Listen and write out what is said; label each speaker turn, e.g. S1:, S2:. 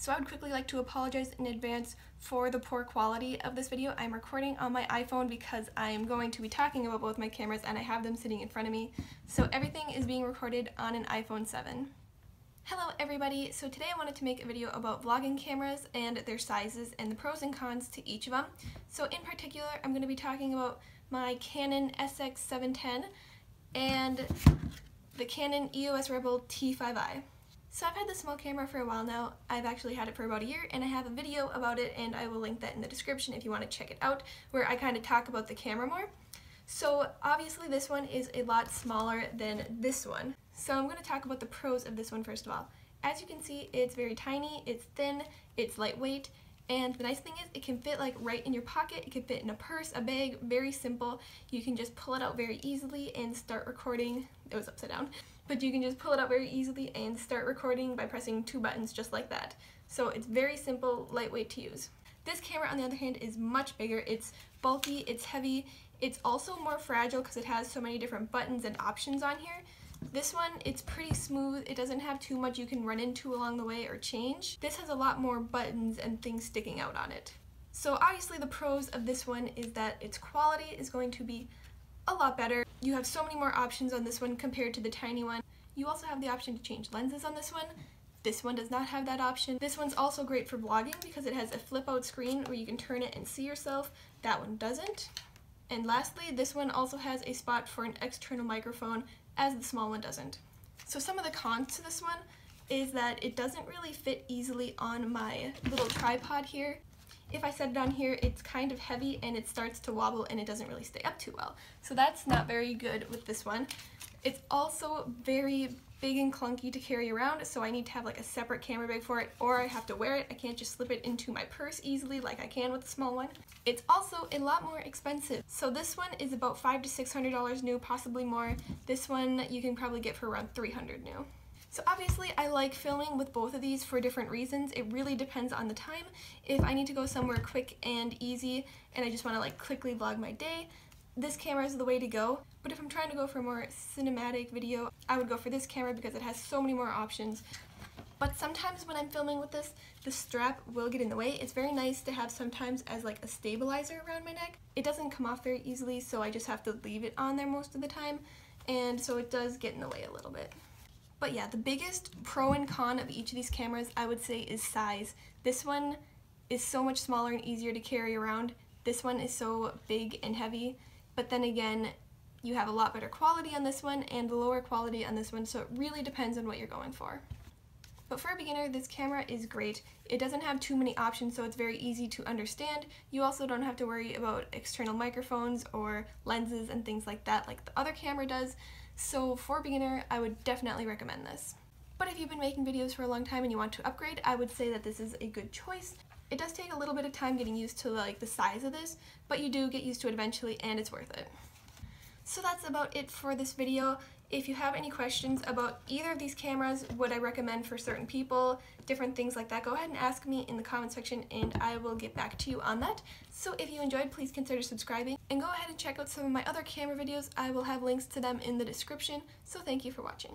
S1: So I would quickly like to apologize in advance for the poor quality of this video. I'm recording on my iPhone because I'm going to be talking about both my cameras and I have them sitting in front of me. So everything is being recorded on an iPhone 7. Hello everybody, so today I wanted to make a video about vlogging cameras and their sizes and the pros and cons to each of them. So in particular, I'm going to be talking about my Canon SX710 and the Canon EOS Rebel T5i. So I've had this small camera for a while now. I've actually had it for about a year and I have a video about it and I will link that in the description if you want to check it out, where I kind of talk about the camera more. So obviously this one is a lot smaller than this one. So I'm going to talk about the pros of this one first of all. As you can see, it's very tiny, it's thin, it's lightweight, and the nice thing is it can fit like right in your pocket. It can fit in a purse, a bag, very simple. You can just pull it out very easily and start recording. It was upside down. But you can just pull it out very easily and start recording by pressing two buttons just like that. So it's very simple, lightweight to use. This camera on the other hand is much bigger. It's bulky, it's heavy, it's also more fragile because it has so many different buttons and options on here. This one, it's pretty smooth. It doesn't have too much you can run into along the way or change. This has a lot more buttons and things sticking out on it. So obviously the pros of this one is that its quality is going to be a lot better. You have so many more options on this one compared to the tiny one. You also have the option to change lenses on this one. This one does not have that option. This one's also great for vlogging because it has a flip out screen where you can turn it and see yourself. That one doesn't. And lastly, this one also has a spot for an external microphone, as the small one doesn't. So some of the cons to this one is that it doesn't really fit easily on my little tripod here. If I set it on here, it's kind of heavy and it starts to wobble and it doesn't really stay up too well. So that's not very good with this one. It's also very big and clunky to carry around, so I need to have like a separate camera bag for it, or I have to wear it. I can't just slip it into my purse easily like I can with the small one. It's also a lot more expensive. So this one is about $500 to $600 new, possibly more. This one you can probably get for around $300 new. So obviously I like filming with both of these for different reasons. It really depends on the time. If I need to go somewhere quick and easy and I just want to like quickly vlog my day, this camera is the way to go. But if I'm trying to go for a more cinematic video, I would go for this camera because it has so many more options. But sometimes when I'm filming with this, the strap will get in the way. It's very nice to have sometimes as like a stabilizer around my neck. It doesn't come off very easily, so I just have to leave it on there most of the time, and so it does get in the way a little bit. But yeah, the biggest pro and con of each of these cameras I would say is size. This one is so much smaller and easier to carry around. This one is so big and heavy, but then again, you have a lot better quality on this one and the lower quality on this one, so it really depends on what you're going for. But for a beginner, this camera is great. It doesn't have too many options, so it's very easy to understand. You also don't have to worry about external microphones or lenses and things like that like the other camera does. So for a beginner, I would definitely recommend this. But if you've been making videos for a long time and you want to upgrade, I would say that this is a good choice. It does take a little bit of time getting used to like the size of this, but you do get used to it eventually and it's worth it. So that's about it for this video. If you have any questions about either of these cameras, what I recommend for certain people, different things like that, go ahead and ask me in the comment section and I will get back to you on that. So if you enjoyed, please consider subscribing and go ahead and check out some of my other camera videos. I will have links to them in the description. So thank you for watching.